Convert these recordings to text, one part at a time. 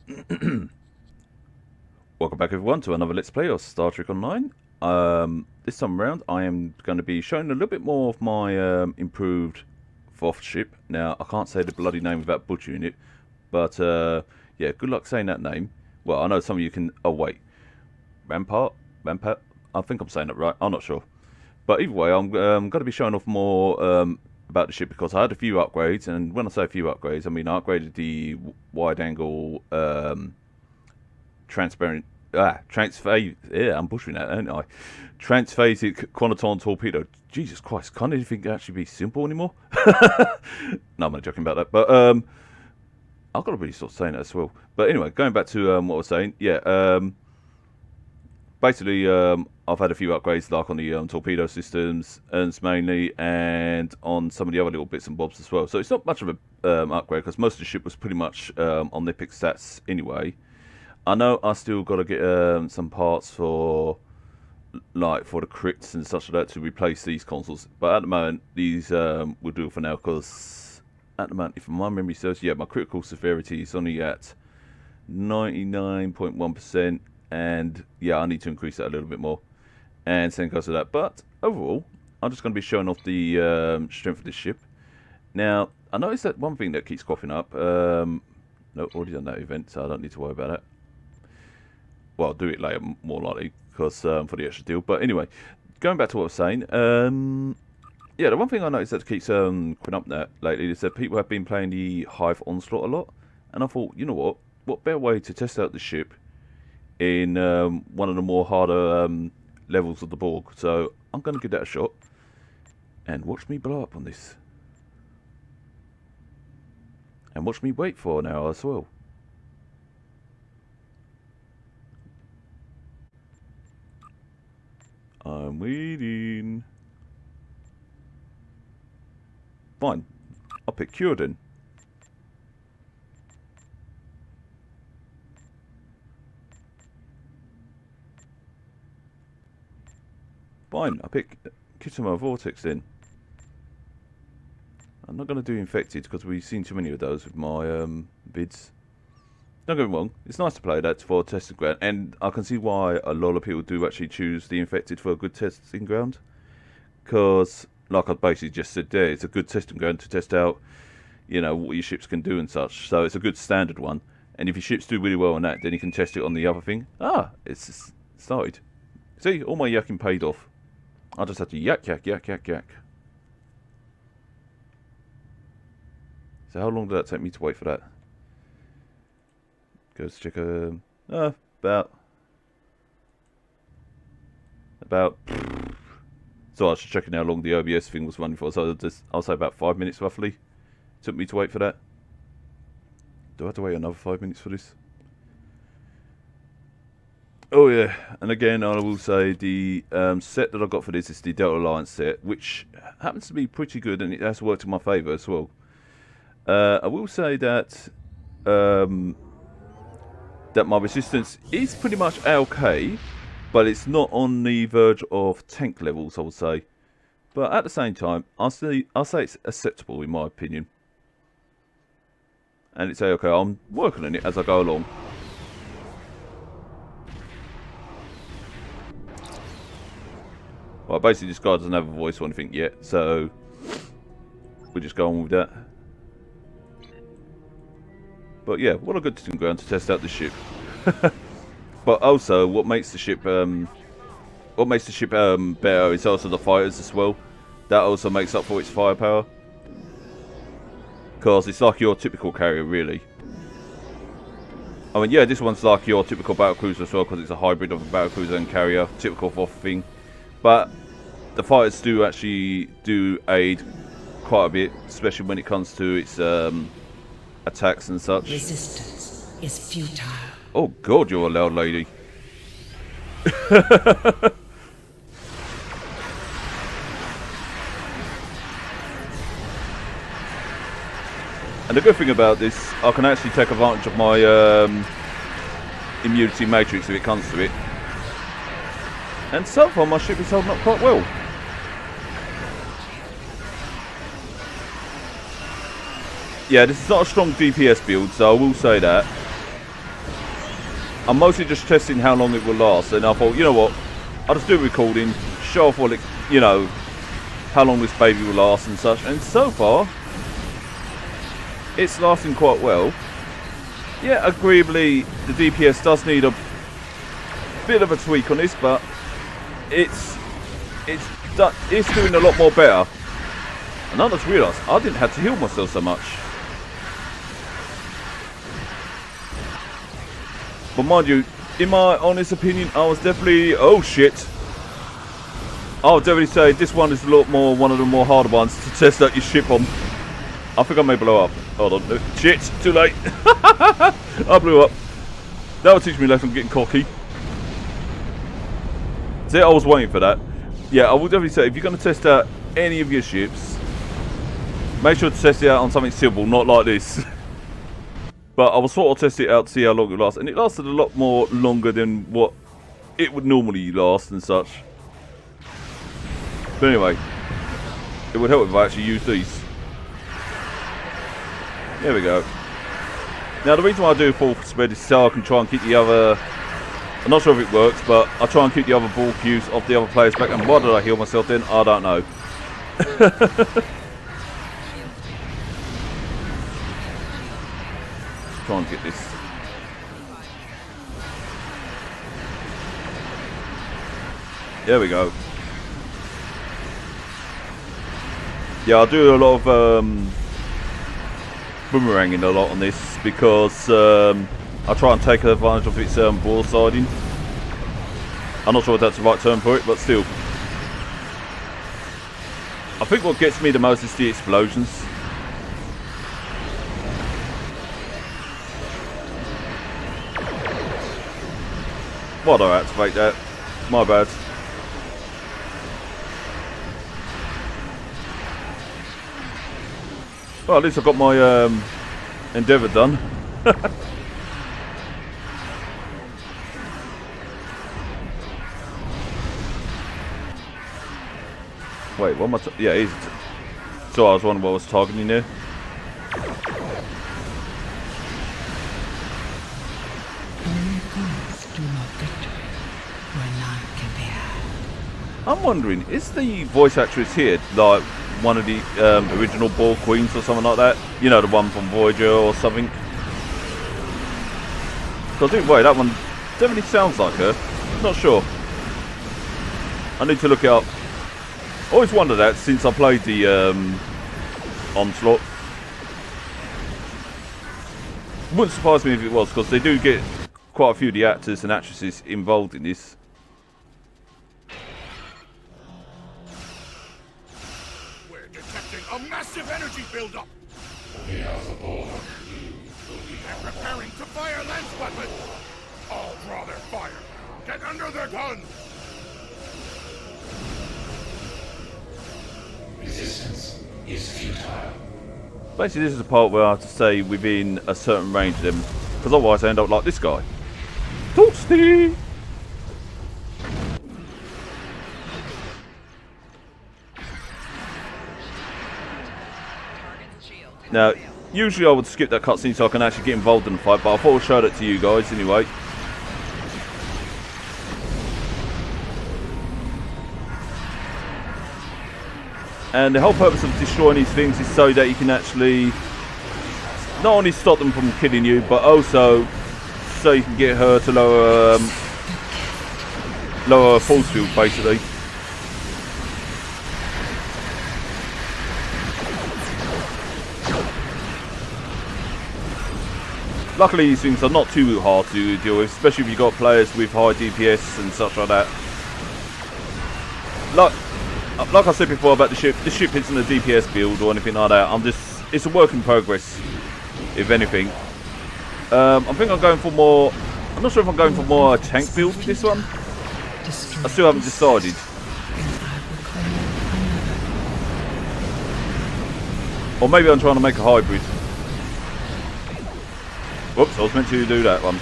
Welcome back everyone to another Let's Play of Star Trek Online. This time around I am going to be showing a little bit more of my improved Voth ship. Now I can't say the bloody name without butchering it, but yeah, good luck saying that name. Well, I know some of you can... Oh wait, Rampart? Rampart? I think I'm saying it right, I'm not sure. But either way, I'm going to be showing off more about the ship because I had a few upgrades, and when I say a few upgrades, I mean I upgraded the wide angle transparent I'm butchering that, aren't I? Transphasic Chronoton torpedo. Jesus Christ, can't anything actually be simple anymore? No, I'm only joking about that. But I've got to really start saying that as well. But anyway, going back to what I was saying, yeah. Basically, I've had a few upgrades, like on the torpedo systems, mainly, and on some of the other little bits and bobs as well. So it's not much of a upgrade because most of the ship was pretty much on their pick stats anyway. I know I still got to get some parts for, like, for the crits and such like that to replace these consoles. But at the moment, these will do for now because at the moment, if my memory serves, yeah, my critical severity is only at 99.1%. And yeah, I need to increase that a little bit more, and same goes to that. But overall, I'm just going to be showing off the strength of this ship. Now, I noticed that one thing that keeps cropping up. No, already done that event, so I don't need to worry about that. Well, I'll do it later, more likely, because for the extra deal. But anyway, going back to what I was saying. Yeah, the one thing I noticed that keeps cropping up that lately is that people have been playing the Hive Onslaught a lot, and I thought, you know what better way to test out the ship in one of the more harder levels of the Borg. So I'm going to give that a shot and watch me blow up on this, and watch me wait for an hour as well. I'm waiting. Fine, I'll pick Curaden. Fine, I pick Kitamo Vortex then. I'm not going to do Infected because we've seen too many of those with my vids. Don't get me wrong, it's nice to play that for testing ground, and I can see why a lot of people do actually choose the Infected for a good testing ground. Because, like I basically just said there, it's a good testing ground to test out, you know, what your ships can do and such. So it's a good standard one. And if your ships do really well on that, then you can test it on the other thing. Ah, it's started. See, all my yakking paid off. I just had to yak. So how long did that take me to wait for that? Go to check about. So I was checking how long the OBS thing was running for. So I'll say about 5 minutes roughly. Took me to wait for that. Do I have to wait another 5 minutes for this? Oh yeah, and again I will say the set that I got for this is the Delta Alliance set, which happens to be pretty good and it has worked in my favour as well. I will say that that my resistance is pretty much okay, but it's not on the verge of tank levels, I would say. But at the same time, I'll say it's acceptable in my opinion. And it's okay, I'm working on it as I go along. Well, basically this guy doesn't have a voice or anything yet, so we'll just go on with that. But yeah, what a good testing ground to test out the ship. But also, what makes the ship better is also the fighters as well. That also makes up for its firepower, because it's like your typical carrier, really. I mean, yeah, this one's like your typical battlecruiser as well, because it's a hybrid of a battlecruiser and carrier, typical Voth thing. But the fighters do actually aid quite a bit, especially when it comes to its attacks and such. Resistance is futile. Oh god, you're a loud lady. And the good thing about this, I can actually take advantage of my immunity matrix if it comes to it. And so far my ship is holding up quite well. Yeah, this is not a strong DPS build, so I will say that. I'm mostly just testing how long it will last, and I thought, you know what, I'll just do a recording, show off what it, you know, how long this baby will last and such. And so far, it's lasting quite well. Yeah, agreeably, the DPS does need a bit of a tweak on this, but it's doing a lot more better. And I just realised I didn't have to heal myself so much. But mind you, in my honest opinion, I was definitely, oh shit. I would definitely say this one is a lot more, one of the more harder ones to test out your ship on. I think I may blow up. Hold on. Shit, too late. I blew up. That will teach me a lesson getting cocky. See, I was waiting for that. Yeah, I would definitely say if you're going to test out any of your ships, make sure to test it out on something simple, not like this. But I will sort of test it out to see how long it lasts. And it lasted a lot more longer than what it would normally last and such. But anyway, it would help if I actually use these. There we go. Now the reason why I do full spread is so I can try and keep the other... I'm not sure if it works, but I try and keep the other ball cues of the other players back. And why did I heal myself then? I don't know. Try and get this. There we go. Yeah, I do a lot of boomeranging a lot on this because I try and take advantage of its broadsiding. I'm not sure if that's the right term for it, but still. I think what gets me the most is the explosions. Why did I activate that? My bad. Well, at least I got my endeavour done. Wait, what am I? Yeah, he's. So I was wondering what I was targeting there. I'm wondering, is the voice actress here like one of the original Ball Queens or something like that? You know, the one from Voyager or something? Because either way, that one definitely sounds like her. Not sure. I need to look it up. Always wondered that since I played the Onslaught. Wouldn't surprise me if it was, because they do get quite a few of the actors and actresses involved in this. We're detecting a massive energy buildup. We are the Borg. They're preparing to fire lance weapons. All draw their fire. Get under their guns. Resistance is futile. Basically, this is the part where I have to stay within a certain range of them, because otherwise I end up like this guy. Toasty! Now, usually I would skip that cutscene so I can actually get involved in the fight, but I thought I'd show that to you guys anyway. And the whole purpose of destroying these things is so that you can actually not only stop them from killing you, but also so you can get her to lower force field, basically. Luckily, these things are not too hard to deal with, especially if you've got players with high DPS and such like that. Like I said before about the ship isn't a DPS build or anything like that. It's a work in progress, if anything. I think I'm going for more. I'm not sure if I'm going for more a tank build with this one. I still haven't decided. Or maybe I'm trying to make a hybrid. Whoops, I was meant to do that one.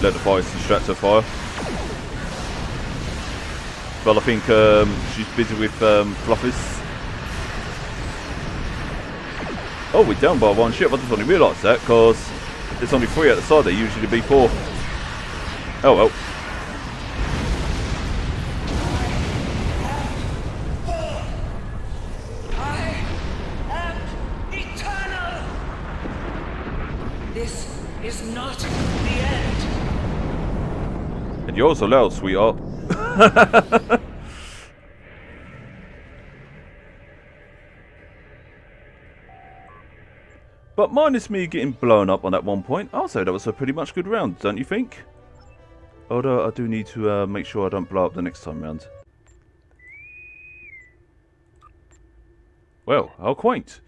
let the fire distract her fire. But I think she's busy with Fluffies. Oh, we're down by one ship. I just only realised that because there's only 3 at the side. There usually be 4. Oh well. I am eternal. This is not the end. And you're also loud, sweetheart. But minus me getting blown up on that one point, I'll say that was a pretty much good round, don't you think? Although I do need to make sure I don't blow up the next time round. Well, how quaint.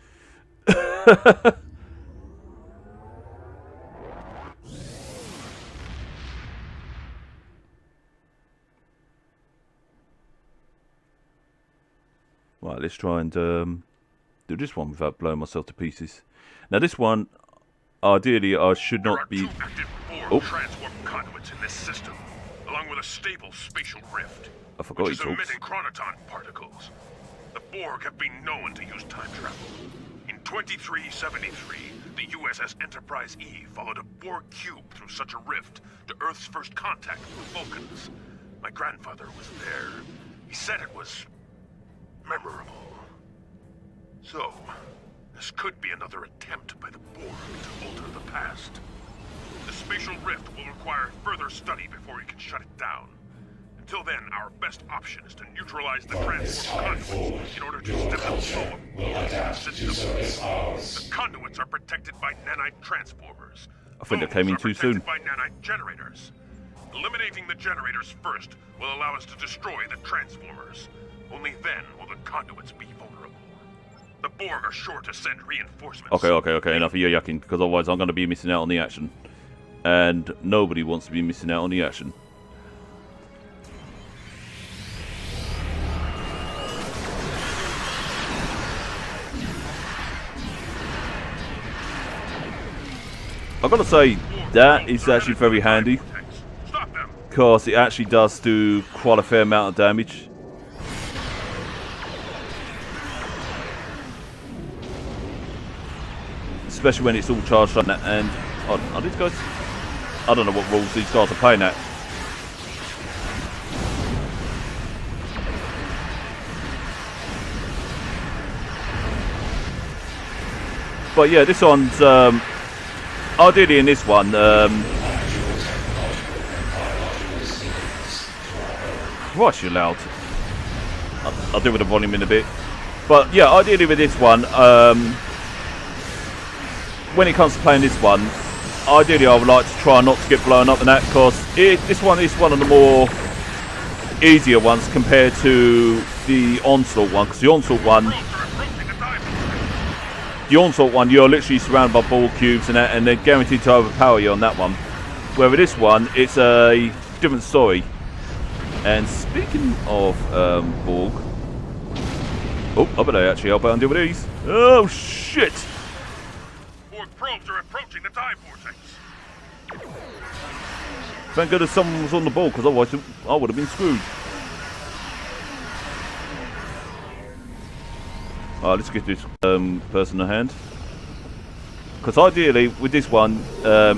Right, let's try and do this one without blowing myself to pieces. Now this one, ideally I should not be... There are 2 active Borg transwarp conduits in this system, along with a stable spatial rift, I forgot which is he talks. emitting chronoton particles. The Borg have been known to use time travel. In 2373, the USS Enterprise E followed a Borg cube through such a rift to Earth's first contact with the Vulcans. My grandfather was there. He said it was memorable. So, this could be another attempt by the Borg to alter the past. The spatial rift will require further study before we can shut it down. Until then, our best option is to neutralize the transport conduits in order to stem the flow of Borg system. The conduits are protected by nanite transformers. I think that came in too soon. By nanite generators. Eliminating the generators first will allow us to destroy the transformers. Only then will the conduits be vulnerable. The Borg are sure to send reinforcements. Okay, enough of your yucking, because otherwise I'm going to be missing out on the action. And nobody wants to be missing out on the action. I've got to say, that is actually very handy, because it actually does do quite a fair amount of damage. Especially when it's all charged on that end. Are these guys? I don't know what rules these guys are playing at. But yeah, this one's ideally in this one. Christ, you're loud. I'll deal with the volume in a bit. But yeah, ideally with this one, when it comes to playing this one, ideally I would like to try not to get blown up in that, because this one is one of the more easier ones compared to the Onslaught one, because the Onslaught one, you're literally surrounded by ball cubes and that, and they're guaranteed to overpower you on that one. Where with this one, it's a different story. And speaking of Borg, oh, I better actually help out and deal with these. Oh shit! Borg probes are approaching the time vortex. Thank goodness someone was on the ball, because otherwise I would have been screwed. Alright, let's get this person in hand. Because ideally, with this one,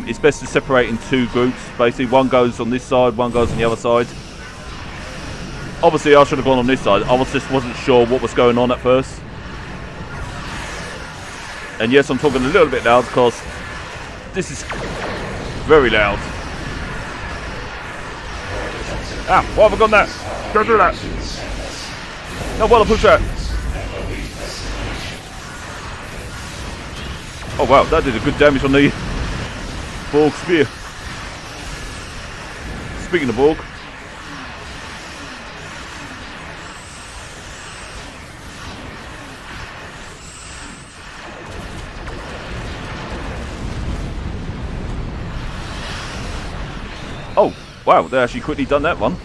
it's best to separate in 2 groups. Basically, one goes on this side, one goes on the other side. Obviously, I should have gone on this side. I just wasn't sure what was going on at first. And yes, I'm talking a little bit loud, because this is very loud. Ah, why have I gone there? Don't do that. No, well, I push that. Oh wow, that did a good damage on the Borg spear. Speaking of Borg. Oh, wow, they actually quickly done that one.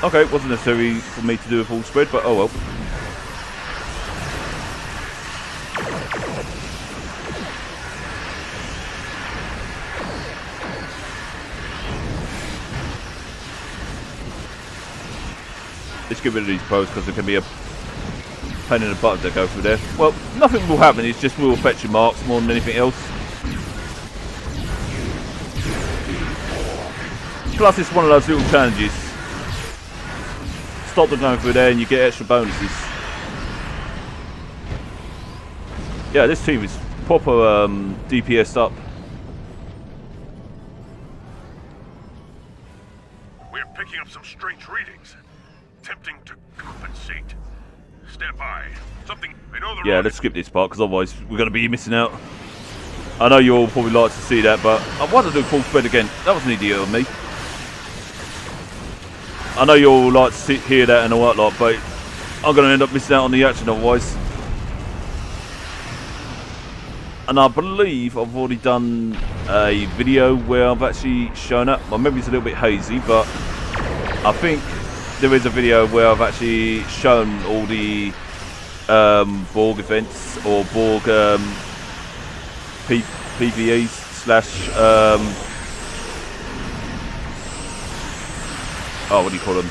Okay, it wasn't necessary for me to do a full spread, but oh well. Let's get rid of these pros because there can be a pain in the butt that go through there. Well, nothing will happen, it's just we'll fetch your marks more than anything else. Plus it's one of those little challenges. Stop them going through there and you get extra bonuses. Yeah, this team is proper DPS'd up. We're picking up some strange readings. Tempting to compensate. Stand by. Something. I know the Yeah, let's skip this part because otherwise we're going to be missing out. I know you all probably like to see that, but I want to do full spread again. That was an idiot of me. I know you all like to hear that and all that lot, but I'm going to end up missing out on the action otherwise. And I believe I've already done a video where I've actually shown up. My memory's a little bit hazy, but I think there is a video where I've actually shown all the Borg events or Borg PVEs slash oh, what do you call them?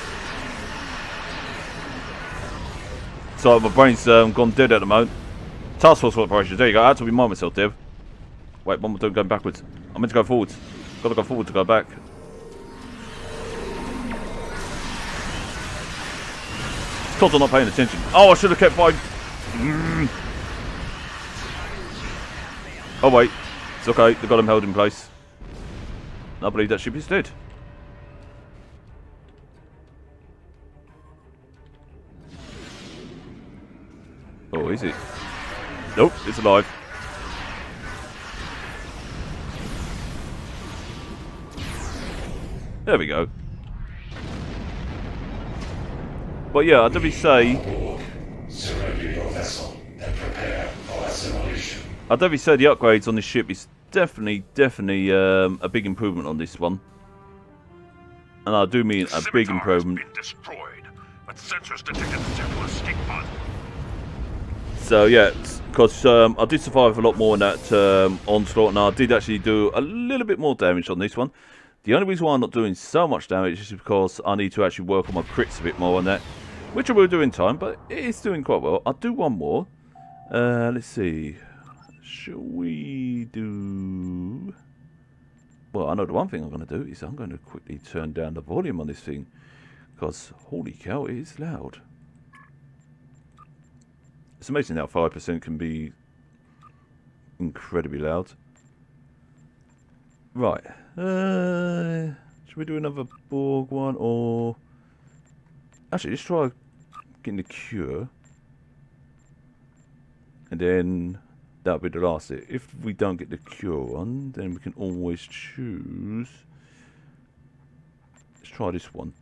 So my brain's gone dead at the moment. Task force operations. There you go. I had to remind myself, Dev. Wait, one more time, going backwards. I meant to go forwards. Got to go forward to go back. Because I'm not paying attention. Oh, I should have kept fighting. Oh wait, it's okay. They got him held in place. I believe that ship is dead. Oh, is it? Nope, it's alive. There we go. But yeah, I'd definitely say. Surrender your vessel and prepare for assimilation. I'd definitely say the upgrades on this ship is definitely a big improvement on this one. And I do mean a big improvement. Been destroyed, but sensors detected several escape pods. So yeah, because I did survive a lot more in that onslaught, and I did actually do a little bit more damage on this one. The only reason why I'm not doing so much damage is because I need to actually work on my crits a bit more on that, which I will do in time, but it is doing quite well. I'll do one more. Let's see. Shall we do... Well, I know the one thing I'm going to do is I'm going to quickly turn down the volume on this thing, because holy cow, it is loud. It's amazing how 5% can be incredibly loud. Right. Should we do another Borg one, or... Actually, let's try getting the cure. And then that'll be the last hit. If we don't get the cure one, then we can always choose... Let's try this one.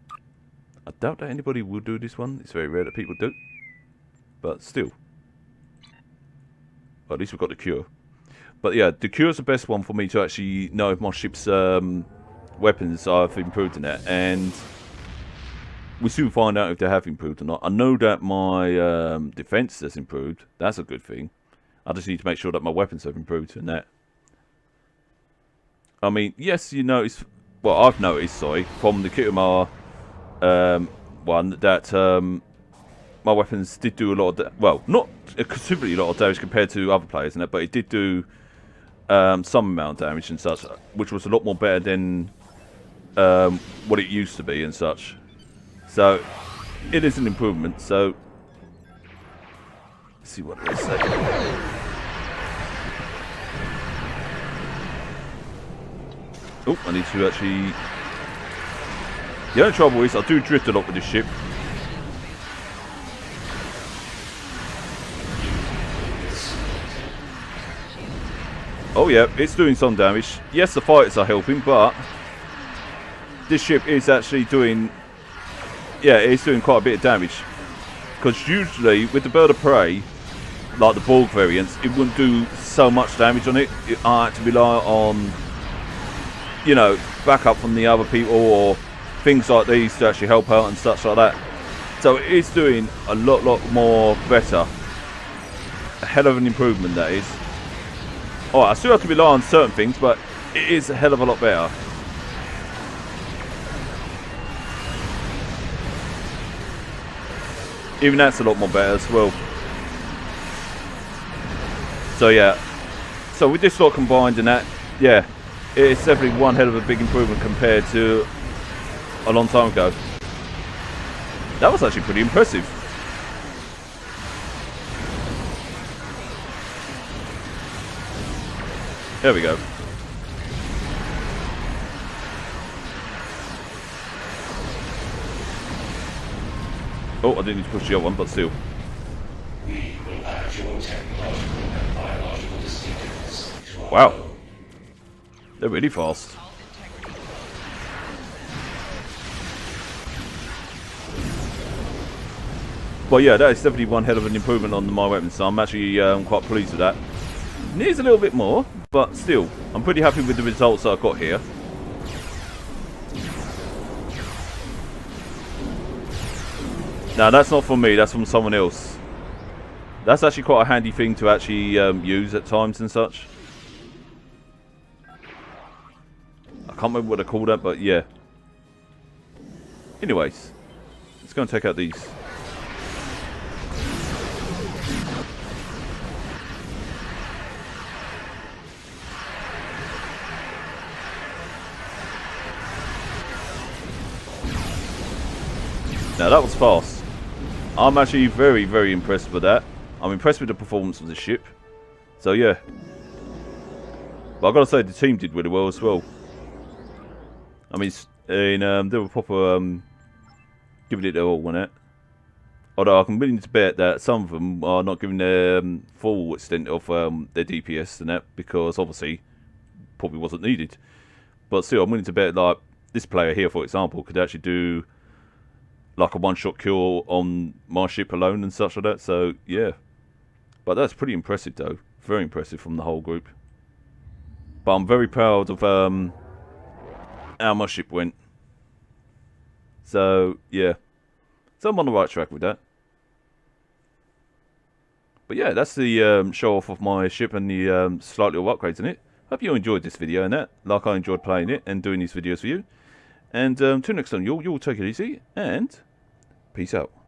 I doubt that anybody will do this one. It's very rare that people do. But still. Well, at least we've got the cure. But yeah, the cure's the best one for me to actually know if my ship's weapons I've improved in that. And we soon find out if they have improved or not. I know that my defense has improved. That's a good thing. I just need to make sure that my weapons have improved in that. I mean, yes, you notice... Well, I've noticed, sorry, from the Kitamar one, that my weapons did do a lot of... Well, not considerably a lot of damage compared to other players and that, but it did do some amount of damage and such, which was a lot more better than what it used to be and such. So, it is an improvement, so... Let's see what they say. Oh, I need to actually... The only trouble is I do drift a lot with this ship. Oh yeah, it's doing some damage. Yes, the fighters are helping, but this ship is actually doing... Yeah, it's doing quite a bit of damage. Because usually, with the bird of prey, like the Borg variants, it wouldn't do so much damage on it. I had to rely on, you know, backup from the other people, or things like these to actually help out and such like that. So it is doing a lot more better. A hell of an improvement, that is. Alright, I still have to rely on certain things, but it is a hell of a lot better. Even that's a lot more better as well. So yeah. So with this lot combined and that, yeah, it's definitely one hell of a big improvement compared to a long time ago. That was actually pretty impressive. There we go. Oh, I didn't need to push the other one, but still. We will add your technological and biological distinctiveness to our Wow. own. They're really fast. Well, yeah, that is definitely one hell of an improvement on my weapon, so I'm actually quite pleased with that. Needs a little bit more, but still, I'm pretty happy with the results that I've got here. Now, that's not from me, that's from someone else. That's actually quite a handy thing to actually use at times and such. I can't remember what I call that, but yeah. Anyways, let's go and take out these. Now that was fast. I'm actually very impressed with that. I'm impressed with the performance of the ship. So yeah. But I've got to say the team did really well as well. I mean, they were proper giving it their all on it. Although I'm willing to bet that some of them are not giving their full extent of their DPS and that, because obviously probably wasn't needed. But still, I'm willing to bet like this player here, for example, could actually do like a one-shot kill on my ship alone and such like that. So yeah, but that's pretty impressive though. Very impressive from the whole group. But I'm very proud of how my ship went. So yeah, so I'm on the right track with that. But yeah, that's the show off of my ship and the slight little upgrades in it. Hope you enjoyed this video and that, like I enjoyed playing it and doing these videos for you. And till next time, you'll take it easy and peace out.